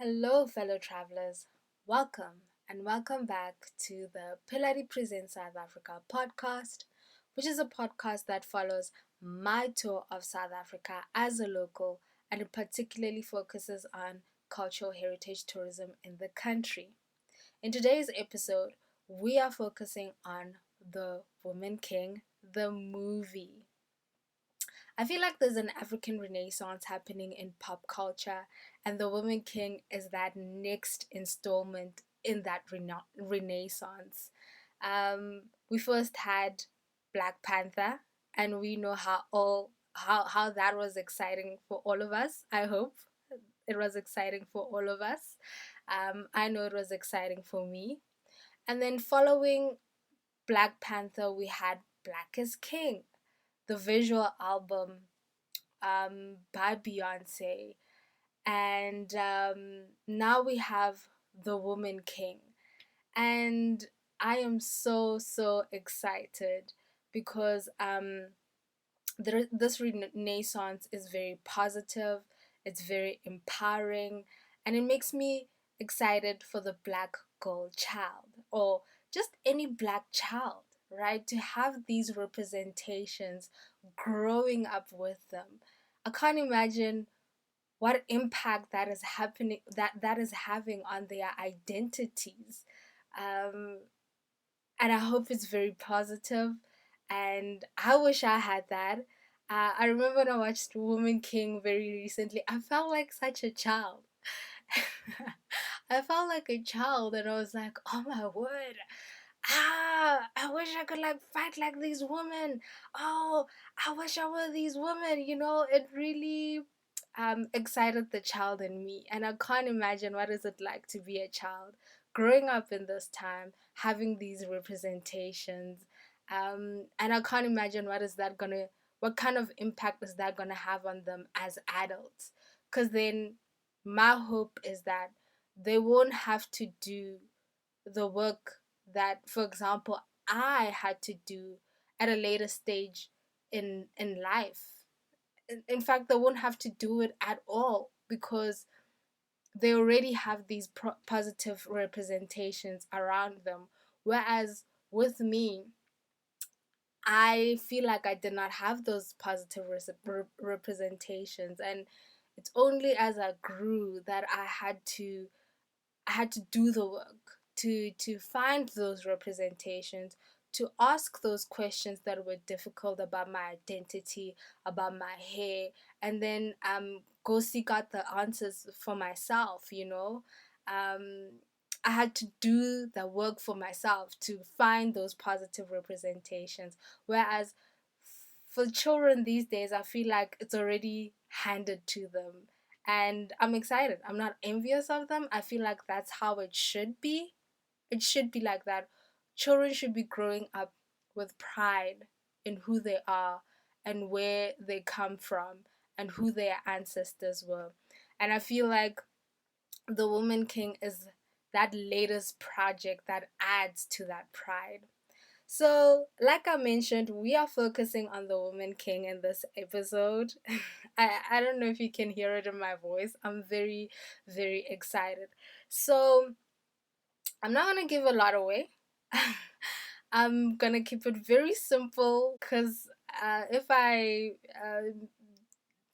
Hello, fellow travelers. Welcome and welcome back to the Pilari Presents South Africa podcast, which is a podcast that follows my tour of South Africa as a local and it particularly focuses on cultural heritage tourism in the country. In today's episode, we are focusing on The Woman King, the movie. I feel like there's an African renaissance happening in pop culture, and The Woman King is that next installment in that renaissance. We first had Black Panther, and we know how that was exciting for all of us. I hope it was exciting for all of us. I know it was exciting for me. And then following Black Panther, we had Black is King, the visual album by Beyonce. And now we have The Woman King. And I am so excited because this renaissance is very positive, it's very empowering, and it makes me excited for the black girl child or just any black child, right? To have these representations growing up with them. I can't imagine what impact that is happening that is having on their identities. Um, and I hope it's very positive. And I wish I had that. I remember when I watched Woman King very recently. I felt like such a child. I felt like a child, and I was like, "Oh my word! I wish I could like fight like these women. Oh, I wish I were these women." It really excited the child in me, and I can't imagine what is it like to be a child growing up in this time, having these representations, and I can't imagine what kind of impact is that gonna have on them as adults, because then my hope is that they won't have to do the work that, for example, I had to do at a later stage in life. In fact, they won't have to do it at all because they already have these positive representations around them. Whereas with me, I feel like I did not have those positive representations, and it's only as I grew that I had to do the work to find those representations, to ask those questions that were difficult about my identity, about my hair, and then go seek out the answers for myself. I had to do the work for myself to find those positive representations. Whereas for children these days, I feel like it's already handed to them. And I'm excited. I'm not envious of them. I feel like that's how it should be. It should be like that. Children should be growing up with pride in who they are and where they come from and who their ancestors were. And I feel like The Woman King is that latest project that adds to that pride. So, like I mentioned, we are focusing on the Woman King in this episode. I don't know if you can hear it in my voice. I'm very excited. So, I'm not going to give a lot away. I'm going to keep it very simple because if I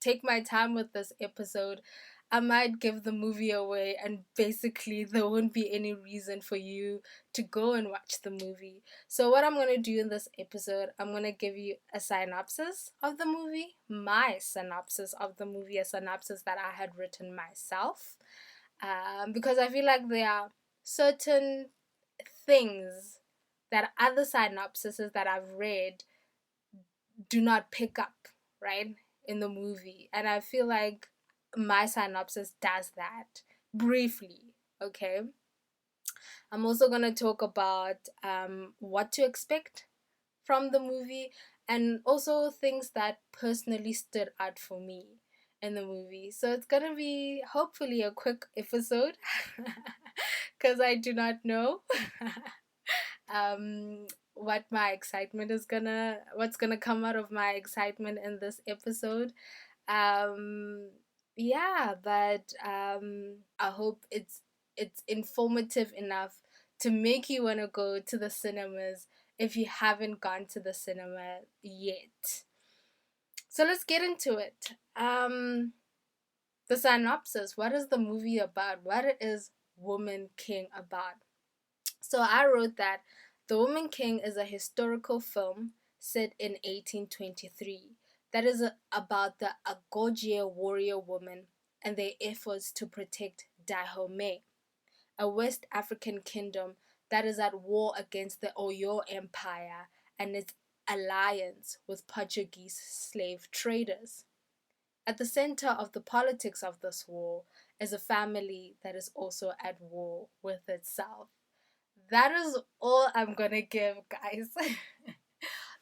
take my time with this episode, I might give the movie away, and basically, there won't be any reason for you to go and watch the movie. So, what I'm going to do in this episode, I'm going to give you a synopsis of the movie, my synopsis of the movie, a synopsis that I had written myself, because I feel like there are certain things that other synopses that I've read do not pick up, right, in the movie. And I feel like my synopsis does that briefly, okay? I'm also going to talk about what to expect from the movie and also things that personally stood out for me in the movie. So it's going to be hopefully a quick episode because I do not know what my excitement is what's gonna come out of my excitement in this episode. Um, Yeah, but I hope it's informative enough to make you want to go to the cinemas if you haven't gone to the cinema yet. So let's get into it. The synopsis. What is the movie about? What is Woman King about? So I wrote that The Woman King is a historical film set in 1823 that is about the Agojie warrior woman and their efforts to protect Dahomey, a West African kingdom that is at war against the Oyo Empire and its alliance with Portuguese slave traders. At the center of the politics of this war is a family that is also at war with itself. That is all I'm gonna give, guys.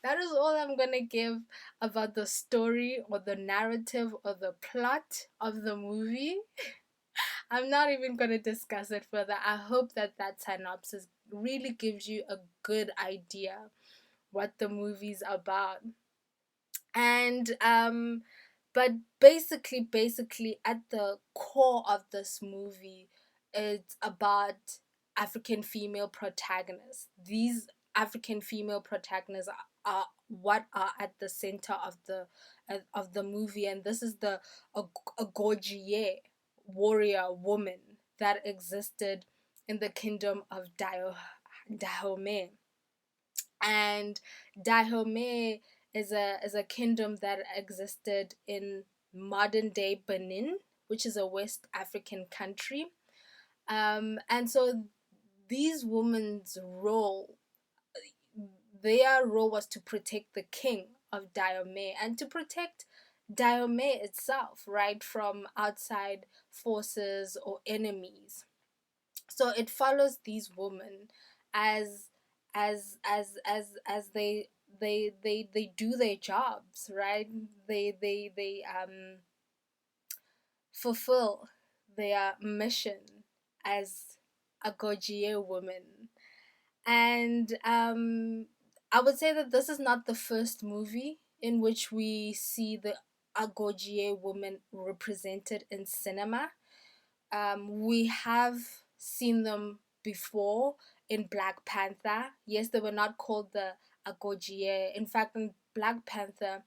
That is all I'm gonna give about the story or the narrative or the plot of the movie. I'm not even gonna discuss it further. I hope that that synopsis really gives you a good idea what the movie's about. And but basically at the core of this movie, it's about African female protagonists. These African female protagonists are what are at the center of the movie, and this is the Agojie warrior woman that existed in the kingdom of Dahomey. And Dahomey is a kingdom that existed in modern day Benin, which is a West African country. And so these women's role, their role was to protect the king of Dahomey and to protect Dahomey itself, right, from outside forces or enemies. So it follows these women as as they do their jobs, right? They fulfill their mission as Agojie women. And I would say that this is not the first movie in which we see the Agojie woman represented in cinema. We have seen them before in Black Panther. Yes, they were not called the Agojie. In fact, in Black Panther,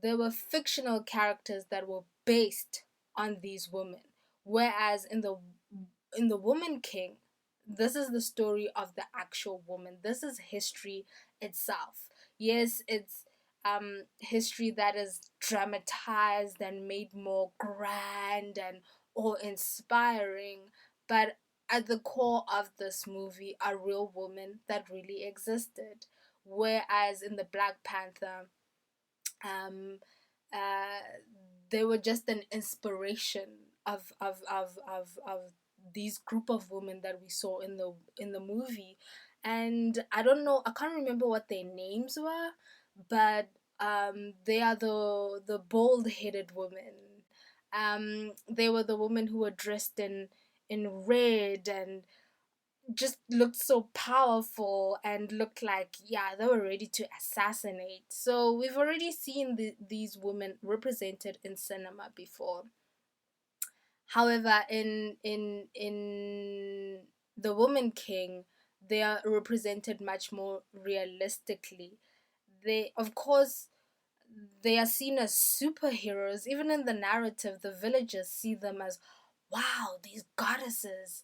there were fictional characters that were based on these women. Whereas in the Woman King, this is the story of the actual woman. This is history itself. Yes, it's history that is dramatized and made more grand and awe inspiring, but at the core of this movie are real women that really existed. Whereas in the Black Panther, um, uh, they were just an inspiration of these group of women that we saw in the movie. And I don't know, I can't remember what their names were, but they are the bald headed women. They were the women who were dressed in red and just looked so powerful and looked like, yeah, they were ready to assassinate. So we've already seen these women represented in cinema before. However, in The Woman King, they are represented much more realistically. They, of course, they are seen as superheroes. Even in the narrative, the villagers see them as, wow, these goddesses,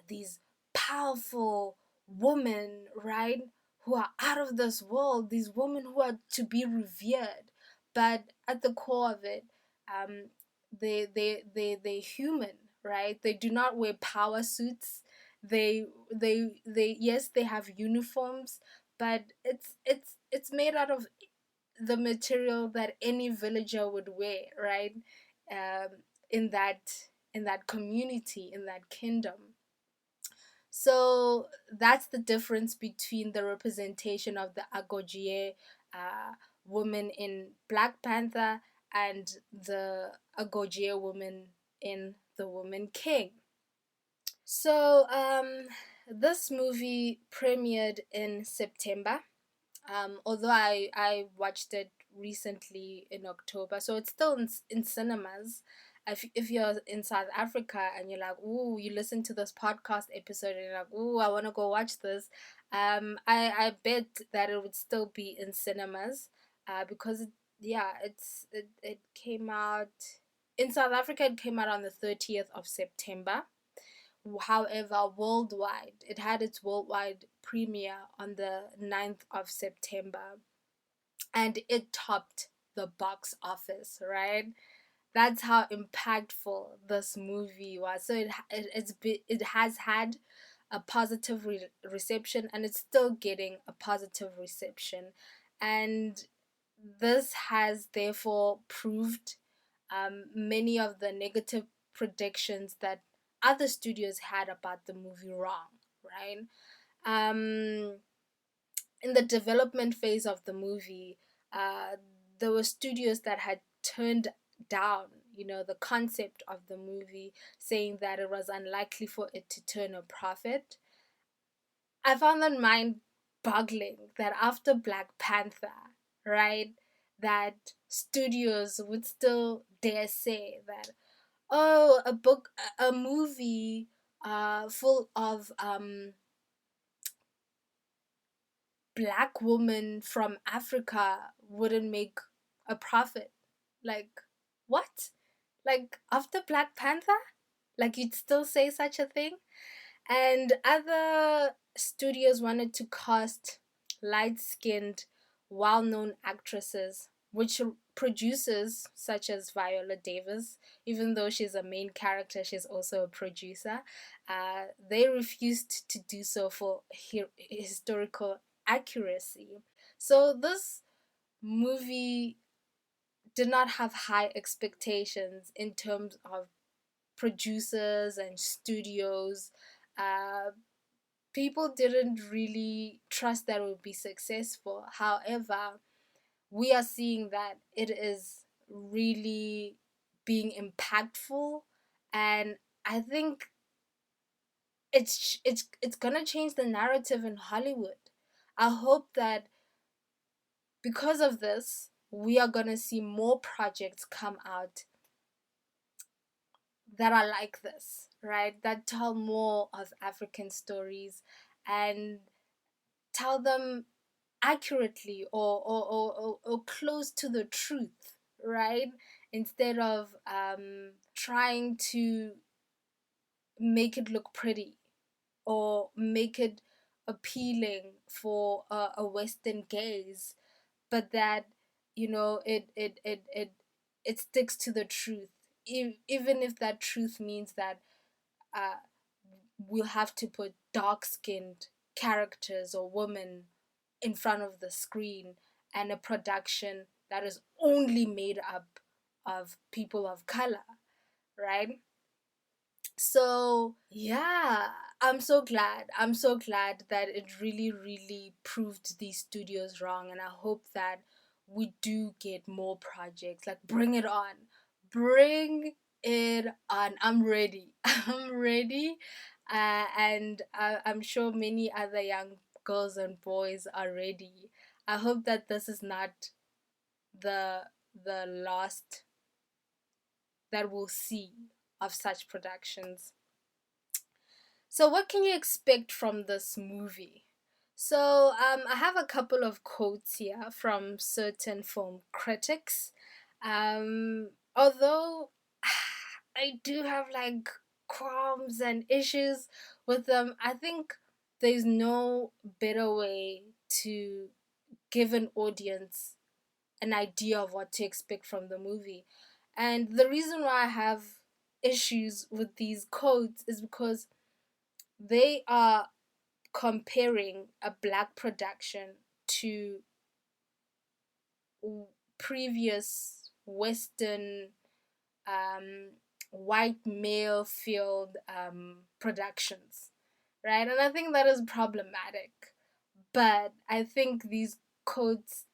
these powerful women, right? Who are out of this world, these women who are to be revered. But at the core of it, um, they're human, right? They do not wear power suits. They yes, they have uniforms, but it's made out of the material that any villager would wear, right? Um, in that in that community, in that kingdom. So that's the difference between the representation of the Agojie woman in Black Panther and the Agojie woman in The Woman King. So this movie premiered in September, although I watched it recently in October, so it's still in cinemas. if you're in South Africa and you're like, ooh, you listen to this podcast episode and you're like, ooh, I want to go watch this, I bet that it would still be in cinemas, because it came out in South Africa. It came out on the 30th of September. However, worldwide, it had its worldwide premiere on the 9th of September, and it topped the box office, right? That's how impactful this movie was. So it has had a positive reception, and it's still getting a positive reception, and this has therefore proved many of the negative predictions that other studios had about the movie wrong, right? Um, in the development phase of the movie, there were studios that had turned down, the concept of the movie, saying that it was unlikely for it to turn a profit. I found that mind boggling that after Black Panther, right, that studios would still dare say that, oh, a movie full of black woman from Africa wouldn't make a profit. Like, what? Like, after Black Panther? Like, you'd still say such a thing? And other studios wanted to cast light skinned, well known actresses, which producers such as Viola Davis, even though she's a main character, she's also a producer, they refused to do so for historical accuracy. So this movie did not have high expectations in terms of producers and studios. Uh, People didn't really trust that it would be successful. However, we are seeing that it is really being impactful, and I think it's gonna change the narrative in Hollywood. I hope that because of this, we are gonna see more projects come out that are like this, right? That tell more of African stories and tell them accurately, or close to the truth, right? Instead of trying to make it look pretty or make it appealing for a Western gaze, but that it sticks to the truth, even if that truth means that uh, we'll have to put dark-skinned characters or women in front of the screen, and a production that is only made up of people of color, right? So yeah, I'm so glad. I'm so glad that it really, really proved these studios wrong, and I hope that we do get more projects. Like, bring it on, bring it on. I'm ready. I'm ready, and I'm sure many other young girls and boys are ready. I hope that this is not the last that we'll see of such productions. So, what can you expect from this movie? So, I have a couple of quotes here from certain film critics. Although I do have like qualms and issues with them, I think there's no better way to give an audience an idea of what to expect from the movie. And the reason why I have issues with these quotes is because they are comparing a black production to previous Western white male field productions, right? And I think that is problematic. But I think these quotes,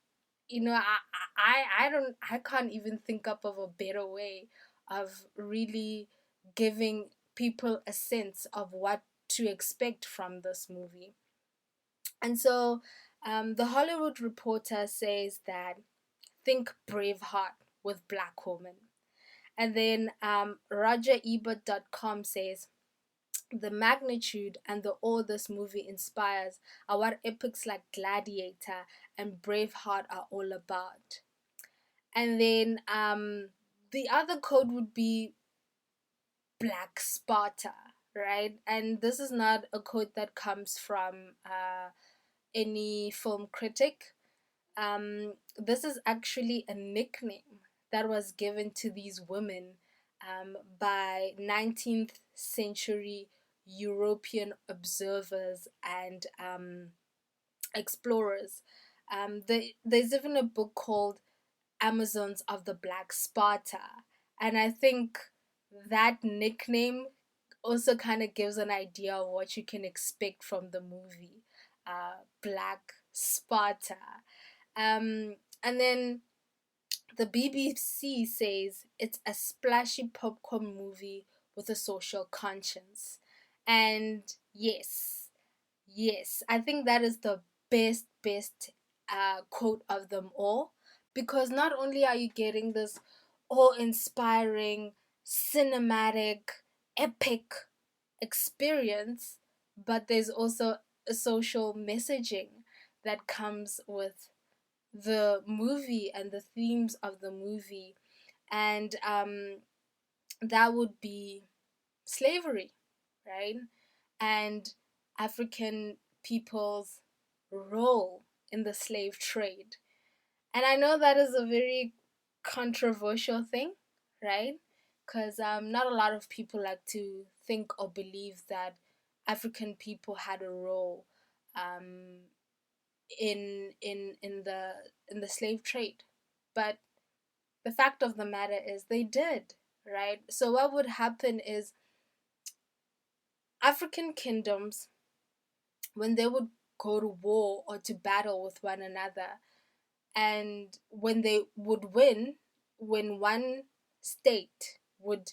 I can't even think up of a better way of really giving people a sense of what to expect from this movie. And so the Hollywood Reporter says that think Braveheart with black women. And then RogerEbert.com says, the magnitude and the awe this movie inspires are what epics like Gladiator and Braveheart are all about. And then the other code would be Black Sparta, right? And this is not a quote that comes from any film critic. This is actually a nickname that was given to these women by 19th century European observers and explorers. There's even a book called Amazons of the Black Sparta. And I think that nickname also kind of gives an idea of what you can expect from the movie, Black Sparta. And then the BBC says it's a splashy popcorn movie with a social conscience. And yes, I think that is the best quote of them all, because not only are you getting this awe-inspiring, cinematic, epic experience, but there's also a social messaging that comes with the movie and the themes of the movie. And that would be slavery, right? And African people's role in the slave trade. And I know that is a very controversial thing, right? Because not a lot of people like to think or believe that African people had a role um, in the slave trade, but the fact of the matter is they did, right? So what would happen is African kingdoms, when they would go to war or to battle with one another, and when they would win, when one state would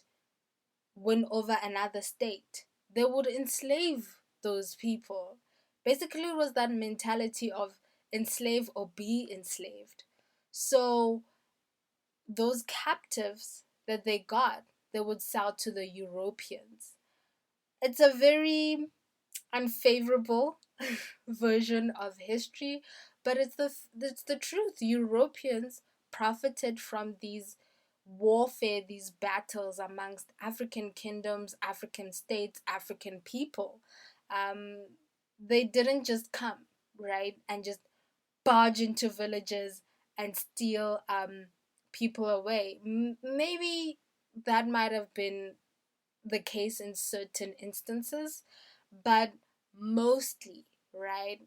win over another state, they would enslave those people. Basically, it was that mentality of enslave or be enslaved. So those captives that they got, they would sell to the Europeans. It's a very unfavorable version of history, but it's the truth. Europeans profited from these warfare, these battles amongst African kingdoms, African states, African people. Um, they didn't just come, right, and just barge into villages and steal people away. Maybe that might have been the case in certain instances, but mostly, right?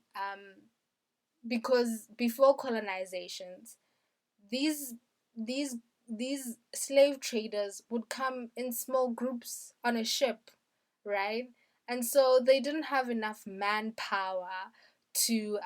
Because before colonizations, these these these slave traders would come in small groups on a ship, right? And so they didn't have enough manpower to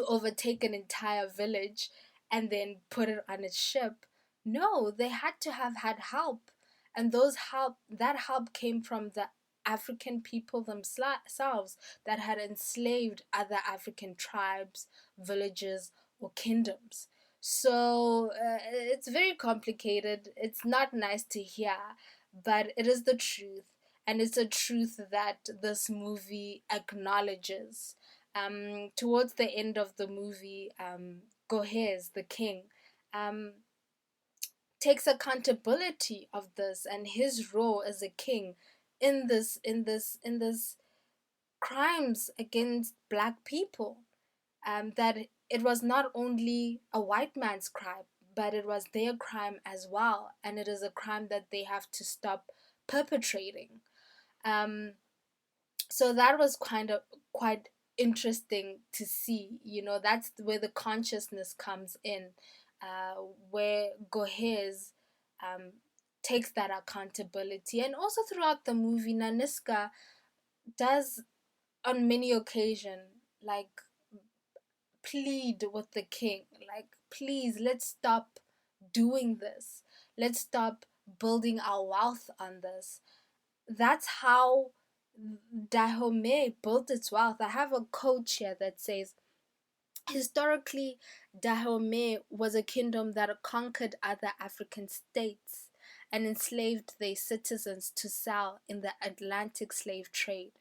overtake an entire village and then put it on a ship. No, they had to have had help. And that help came from the African people themselves that had enslaved other African tribes, villages, or kingdoms. So it's very complicated. It's not nice to hear, but it is the truth. And it's a truth that this movie acknowledges. Towards the end of the movie, Gohez, the king, um, takes accountability of this and his role as a king in this crimes against black people. That it was not only a white man's crime, but it was their crime as well, and it is a crime that they have to stop perpetrating. Um, so that was kind of quite interesting to see. That's where the consciousness comes in, where Gohez um, takes that accountability. And also throughout the movie, Naniska does on many occasions like plead with the king, like, please, let's stop doing this, let's stop building our wealth on this. That's how Dahomey built its wealth. I have a quote here that says, historically, Dahomey was a kingdom that conquered other African states and enslaved their citizens to sell in the Atlantic slave trade,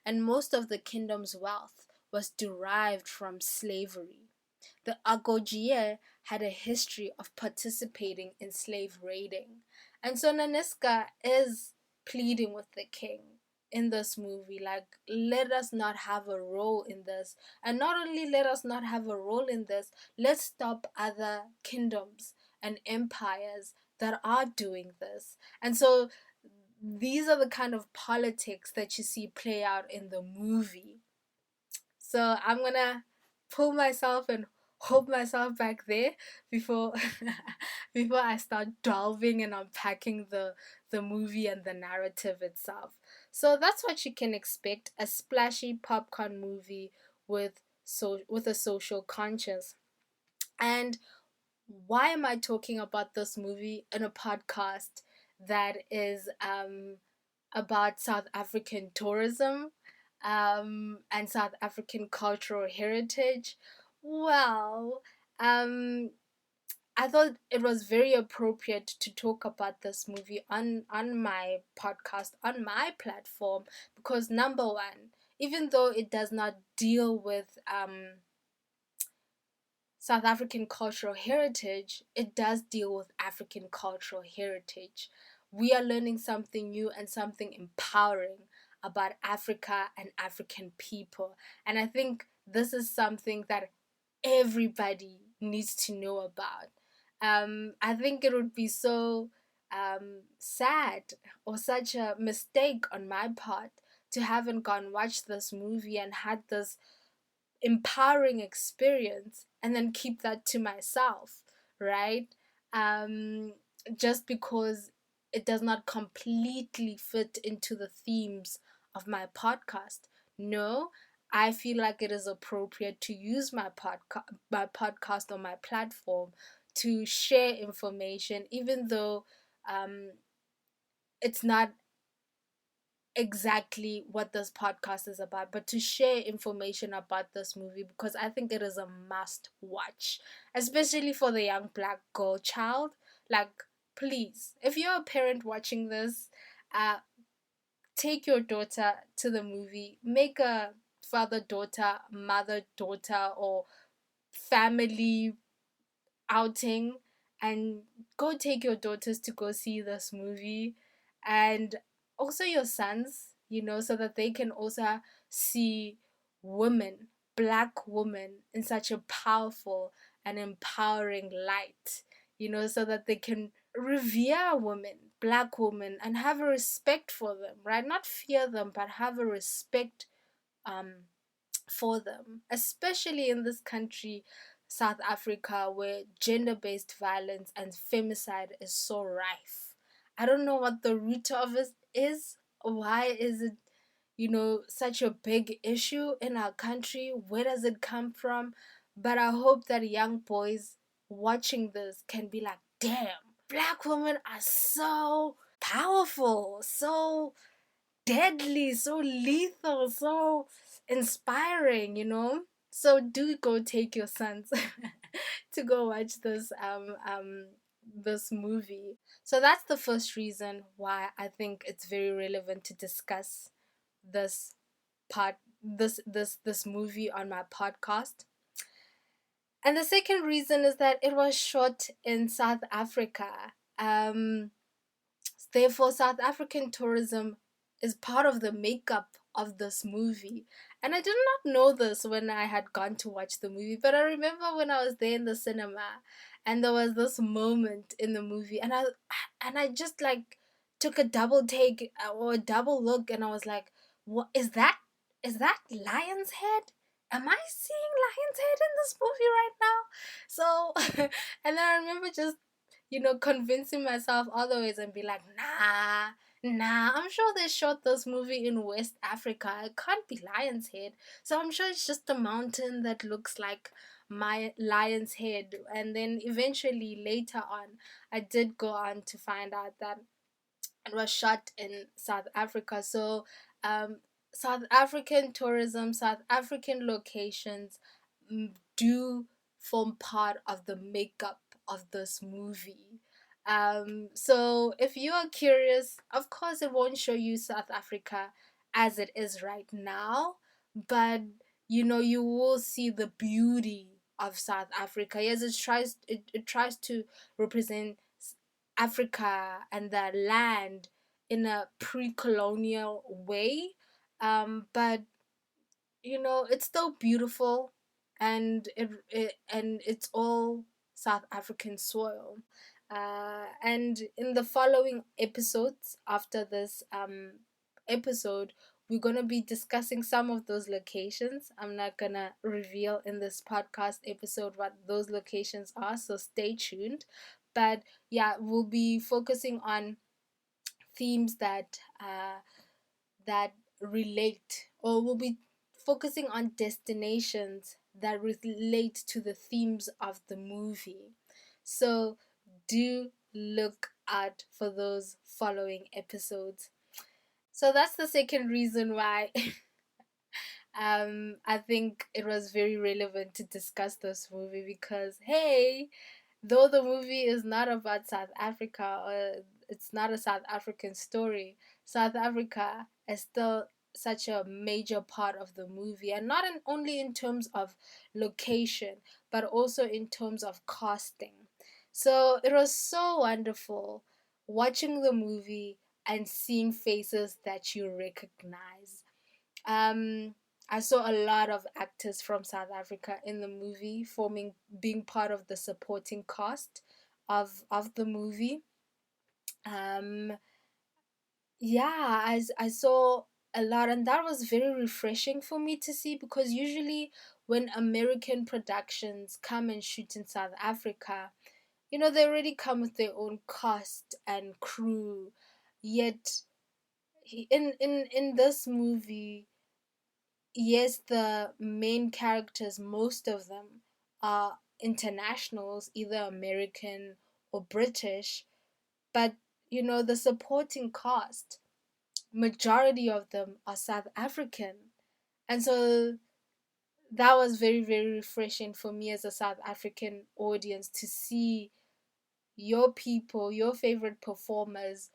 and most of the kingdom's wealth was derived from slavery. The Agojie had a history of participating in slave raiding, and so Naniska is pleading with the king in this movie, like, let us not have a role in this, and not only let us not have a role in this, let's stop other kingdoms and empires that are doing this. And so these are the kind of politics that you see play out in the movie. So I'm gonna pull myself and hold myself back there before before I start delving and unpacking the movie and the narrative itself. So that's what you can expect: a splashy popcorn movie with with a social conscience. And why am I talking about this movie in a podcast that is about South African tourism and South African cultural heritage? Well, um, I thought it was very appropriate to talk about this movie on my podcast, on my platform, because number one, even though it does not deal with South African cultural heritage, it does deal with African cultural heritage. We are learning something new and something empowering about Africa and African people. And I think this is something that everybody needs to know about. I think it would be so sad or such a mistake on my part to haven't gone watch this movie and had this empowering experience and then keep that to myself, right? Um, just because it does not completely fit into the themes of my podcast. No, I feel like it is appropriate to use my podcast on my platform to share information, even though it's not exactly what this podcast is about, but to share information about this movie because I think it is a must watch, especially for the young black girl child. Like, please, if you're a parent watching this, uh, take your daughter to the movie, make a father daughter, mother daughter, or family outing, and go take your daughters to go see this movie, and also your sons, so that they can also see women, black women, in such a powerful and empowering light, so that they can revere women, black women, and have a respect for them, right? Not fear them, but have a respect um for them, especially in this country, South Africa, where gender based violence and femicide is so rife. I don't know what the root of it is. Why is it, such a big issue in our country? Where does it come from? But I hope that young boys watching this can be like, damn, black women are so powerful, so deadly, so lethal, so inspiring. So do go take your sons to go watch this movie. So that's the first reason why I think it's very relevant to discuss this part this movie on my podcast. And the second reason is that it was shot in South Africa. Therefore, South African tourism is part of the makeup of this movie. And I did not know this when I had gone to watch the movie, but I remember when I was there in the cinema and there was this moment in the movie and I just like took a double take or a double look and I was like, what is that? Is that lion's head? Am I seeing lion's head in this movie right now? So and then I remember just convincing myself otherwise and be like, nah, I'm sure they shot this movie in West Africa. It can't be Lion's Head. So I'm sure it's just a mountain that looks like my Lion's Head. And then eventually later on, I did go on to find out that it was shot in South Africa. So, South African tourism, South African locations do form part of the makeup of this movie. So if you are curious, of course, it won't show you South Africa as it is right now, but you will see the beauty of South Africa. Yes, it tries to represent Africa and the land in a pre-colonial way, but it's still beautiful, and it's all South African soil. And in the following episodes after this episode, we're gonna be discussing some of those locations. I'm not gonna reveal in this podcast episode what those locations are, so stay tuned. But yeah, we'll be focusing on themes that relate, or we'll be focusing on destinations that relate to the themes of the movie. So do look out for those following episodes. So that's the second reason why I think it was very relevant to discuss this movie, because hey, though the movie is not about South Africa, or it's not a South African story, South Africa is still such a major part of the movie, and not only in terms of location, but also in terms of casting. So it was so wonderful watching the movie and seeing faces that you recognize. um, I saw a lot of actors from South Africa in the movie, being part of the supporting cast of the movie. Um, yeah, I saw a lot, and that was very refreshing for me to see, because usually when American productions come and shoot in South Africa, they already come with their own cast and crew. Yet in this movie, yes, the main characters, most of them are internationals, either American or British, but the supporting cast, majority of them are South African. And so that was very, very refreshing for me as a South African audience to see your people, your favorite performers,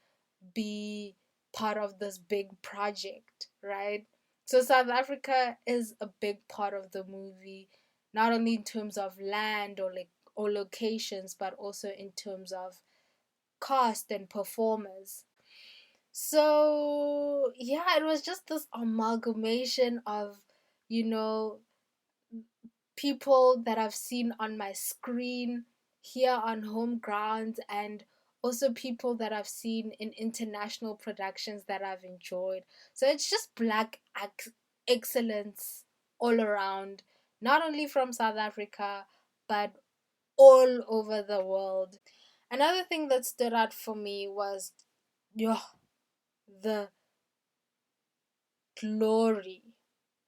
be part of this big project, right? So South Africa is a big part of the movie, not only in terms of land or locations, but also in terms of cast and performers. So yeah, it was just this amalgamation of, you know, people that I've seen on my screen here on home grounds, and also people that I've seen in international productions that I've enjoyed. So it's just excellence all around, not only from South Africa, but all over the world. Another thing that stood out for me was, yo, the glory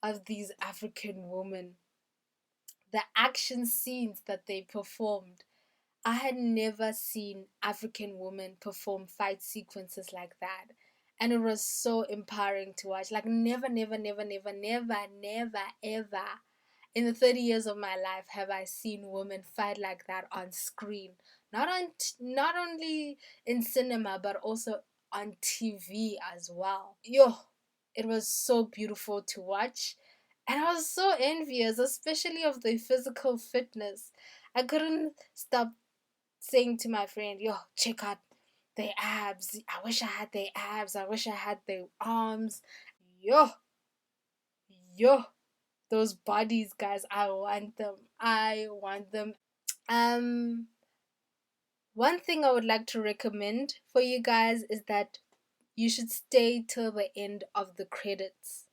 of these African women, the action scenes that they performed. I had never seen African women perform fight sequences like that. And it was so empowering to watch. Like, never, never, never, never, never, never, ever in the 30 years of my life have I seen women fight like that on screen. Not only in cinema, but also on TV as well. Yo, it was so beautiful to watch. And I was so envious, especially of the physical fitness. I couldn't stop saying to my friend, yo, check out their abs. I wish I had their abs. I wish I had their arms. Yo, yo, those bodies, guys. I want them. I want them. Um, One thing I would like to recommend for you guys is that you should stay till the end of the credits.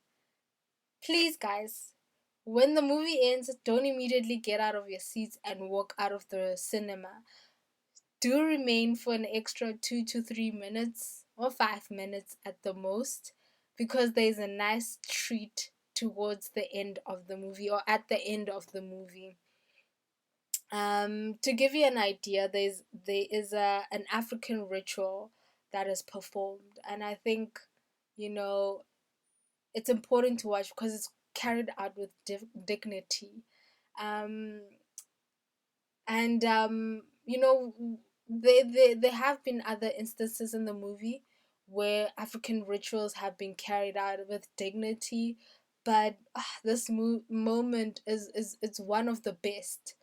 Please, guys, when the movie ends, don't immediately get out of your seats and walk out of the cinema. Do remain for an extra 2 to 3 minutes or 5 minutes at the most, because there's a nice treat towards the end of the movie, or at the end of the movie. To give you an idea, there is an African ritual that is performed, and I think you know it's important to watch because it's carried out with dignity. Um, and there have been other instances in the movie where African rituals have been carried out with dignity, but this moment is it's one of the best,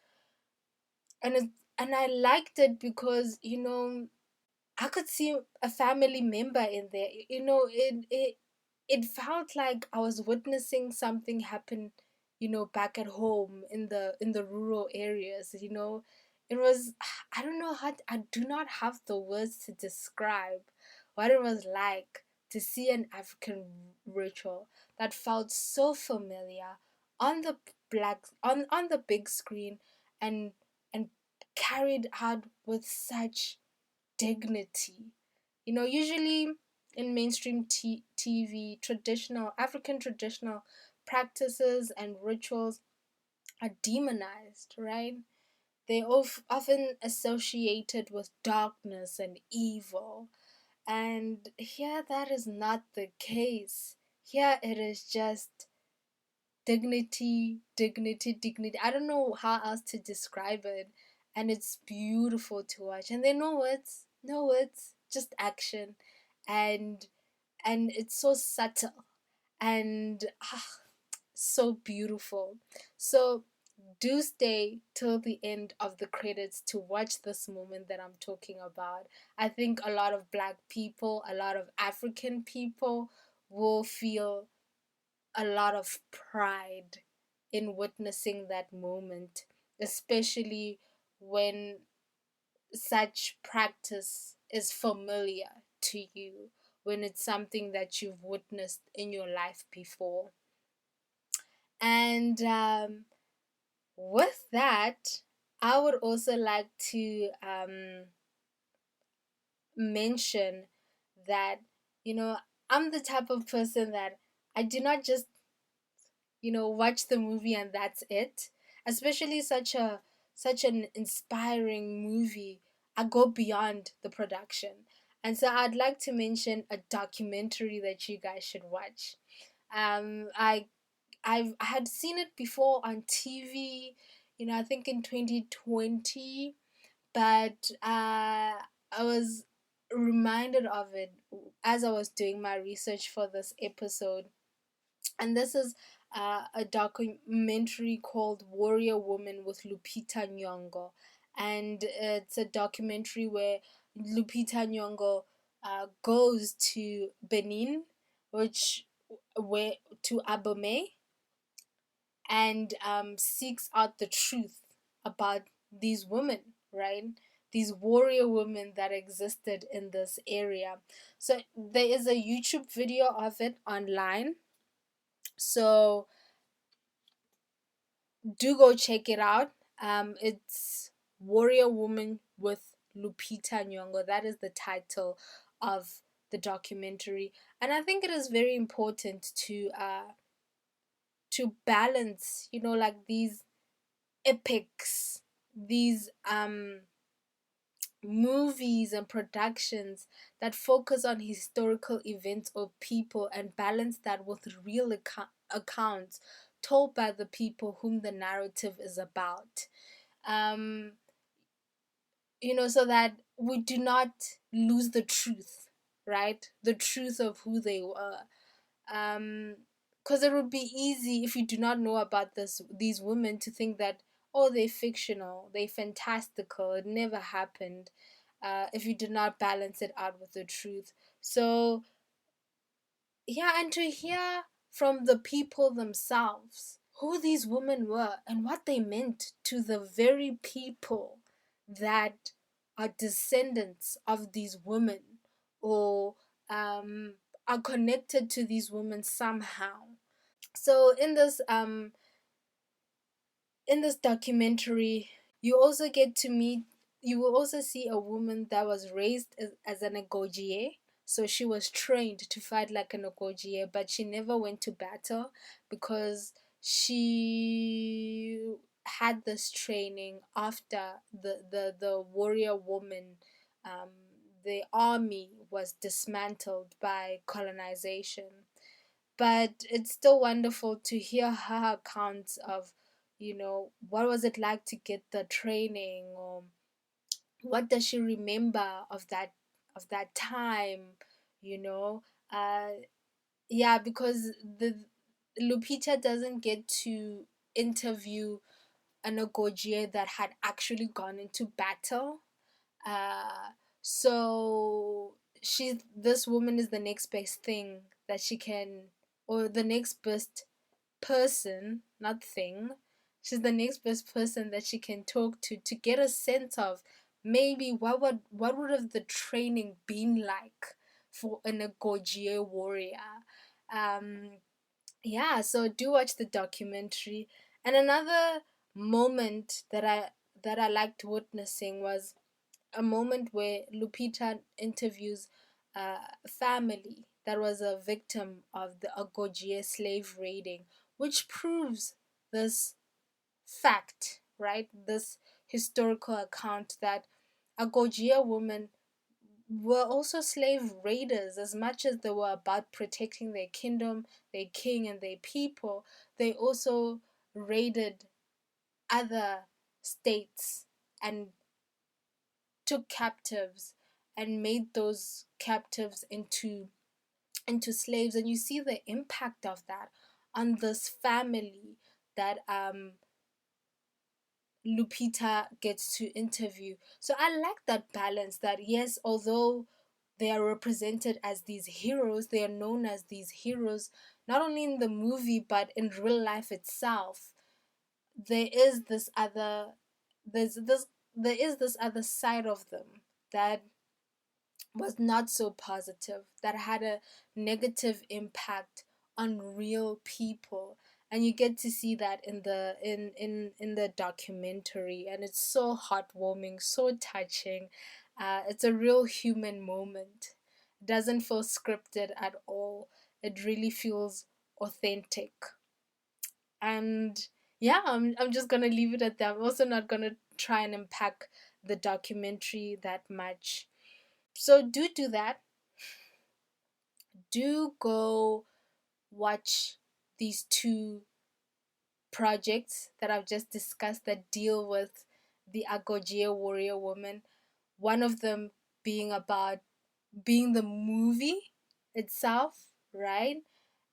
and and I liked it because I could see a family member in there. It felt like I was witnessing something happen, back at home in the rural areas. It was I don't know I do not have the words to describe what it was like to see an African ritual that felt so familiar on the on the big screen, and and carried out with such dignity. Usually in mainstream TV, African traditional practices and rituals are demonized, right? They often associated with darkness and evil. And here that is not the case. Here it is just dignity, dignity, dignity. I don't know how else to describe it. And it's beautiful to watch. And there are no words, just action. And it's so subtle and so beautiful. So do stay till the end of the credits to watch this moment that I'm talking about. I think a lot of Black people, a lot of African people will feel a lot of pride in witnessing that moment, especially when such practice is familiar to you, when it's something that you've witnessed in your life before. And with that, I would also like to mention that, you know, I'm the type of person that I do not just watch the movie and that's it. Especially such an inspiring movie, I go beyond the production. And so I'd like to mention a documentary that you guys should watch. I I had seen it before on TV, I think in 2020, but I was reminded of it as I was doing my research for this episode. And this is a documentary called Warrior Woman with Lupita Nyong'o. And it's a documentary where Lupita Nyong'o goes to Benin, which where to Abomey, and seeks out the truth about these women, right? These warrior women that existed in this area. So there is a YouTube video of it online. So do go check it out. It's Warrior Woman with Lupita Nyong'o. That is the title of the documentary, and I think it is very important to balance, like these epics, these movies and productions that focus on historical events or people, and balance that with real accounts told by the people whom the narrative is about. um so that we do not lose the truth, right? The truth of who they were. Because it would be easy, if you do not know about these women, to think that, oh, they're fictional, they're fantastical, it never happened, if you did not balance it out with the truth. So yeah, and to hear from the people themselves who these women were and what they meant to the very people that are descendants of these women, or are connected to these women somehow. So in this documentary, you also get to meet, you will also see a woman that was raised as an Agojie. So she was trained to fight like an Agojie, but she never went to battle because she had this training after the warrior woman, um, the army was dismantled by colonization. But it's still wonderful to hear her accounts of, what was it like to get the training, or what does she remember of that time, you know? Yeah, because the Lupita doesn't get to interview an Agojie that had actually gone into battle. Uh, so this woman is the next best thing that she can, or the next best person, not thing. She's the next best person that she can talk to get a sense of maybe what would have the training been like for an Agojie warrior. Um, yeah, so do watch the documentary. And another moment that I liked witnessing was a moment where Lupita interviews a family that was a victim of the Agojie slave raiding, which proves this fact, right? This historical account that Agojie women were also slave raiders. As much as they were about protecting their kingdom, their king, and their people, they also raided other states and took captives and made those captives into slaves. And you see the impact of that on this family that Lupita gets to interview. So I like that balance, that yes, although they are represented as these heroes, they are known as these heroes not only in the movie but in real life itself. There is this other there's this there is this other side of them that was not so positive, that had a negative impact on real people. And you get to see that in the documentary, and it's so heartwarming, so touching. It's a real human moment. It doesn't feel scripted at all. It really feels authentic. And yeah, I'm just gonna leave it at that. I'm also not gonna try and unpack the documentary that much. So do that. Do go watch these two projects that I've just discussed that deal with the Agojie warrior woman. One of them being about being the movie itself, right?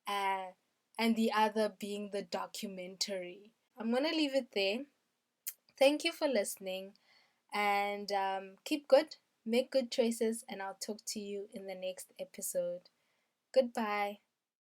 Uh, and the other being the documentary. I'm gonna leave it there. Thank you for listening, and keep good, make good choices, and I'll talk to you in the next episode. Goodbye.